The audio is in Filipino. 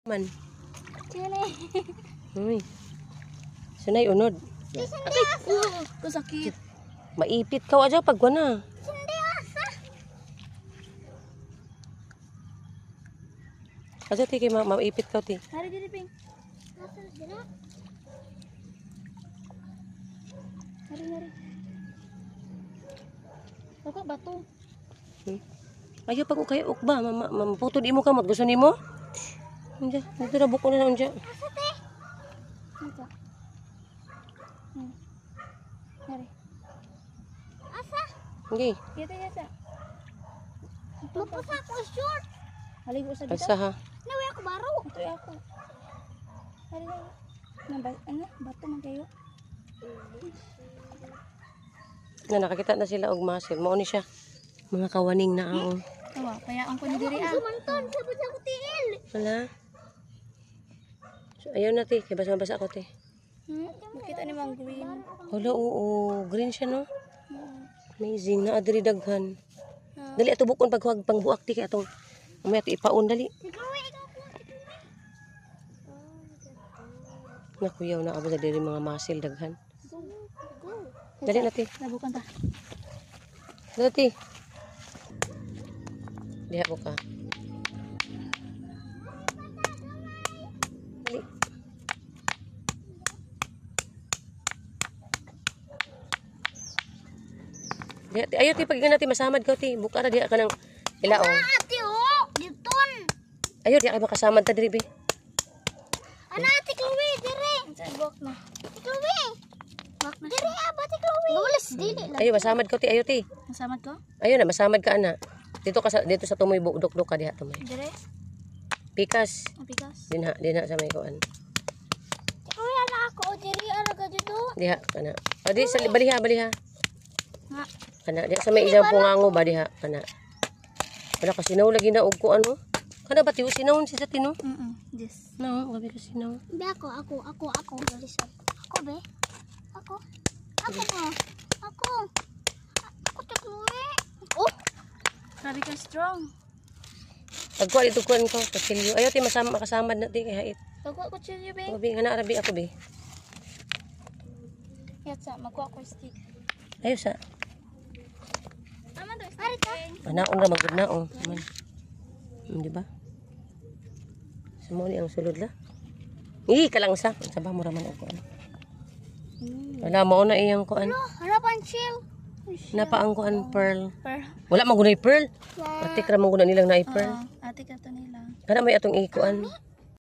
Man. Sunay. Uy. Sunay unod. Ko sakit. Maipit ka aja pag na. Hindi asa. Aja ti kay maipit ka ti. Hari diri ping. Asa dira? Hari. Papa bato. Ayo pag kay ukba maputod imo kamot gusto nimo? Unja, dito na buko na unja. Asa te? Asa? Hari. Asa? Okay. Kita yata. Mapusa ko short. Haligo sa dito. Asa ha? Nawi ako baro. Ito ako. Hari. Ano? Bato man kayo. Na nakakita na sila og masil. Mao ni siya. Mga kawaning na ang. Tawa, payaan ko ni diri ah. Sumanton, sabot sa tiil. Wala. So, ayaw na ti, kaya basa-basa ako ti. Makita ni mang green. Hala, oo, green siya no. Amazing, na adri daghan. Dali ato bukon paghuwag pang buak ti kay atong may ato ipaon dali. Nakuyaw na abo sa diri mga masil daghan. Dali na ti. Nabukan ta. Dali ti. Diha ko ka. Dali. Ayaw ti pag natin masamad ka ti. Buka na diha ka ng ilaong. Ate oh, diton. Ayaw diha ka makasamad ta diri be. Ana ate Chloe, dire. Sa buak na. Ate Chloe. Buak na. Dire ate Chloe. Nulis dili lang. Ayaw masamad ka ti, ayaw ti. Masamad ko? Ayaw na masamad ka ana. Dito sa tumoy duk-duk ka diha tumoy. Dire. Pikas. Apigas. Dinha sa may kuan. Chloe ala ako dire ara ka dito. Diha kana. O di sa baliha. Nga. Kana diha sa may isang pungango ba diha kana. Wala ka sinaw lagi na og kuan mo. Kana ba tiyo sinawon si sa tino? Yes. No, gabi ka sinaw. Be ako. Balisan. Ako be. Ako mo. Ako Chloe. Oh. Grabe ka strong. Pagkuha dito kuan ko, kasilyo. Ayaw ti makasamad na ti kay hait. Pagkuha ko chilyo be. Gabi nga arabi ako be. Yatsa, magkuha ko stick. Ayaw sa. Tama daw stick. Anaon ra magud naon. Man. Di ba? Sumuli ang sulod la. Kalang sa. Sa ba mo ra man og kuan. Wala mo na iyang kuan. Harapan chill. Napaang kuan pearl. Per. Wala man gunay pearl. Ate kra man guna nilang na pearl. Ate ka to nila. Kana may atong ikuan.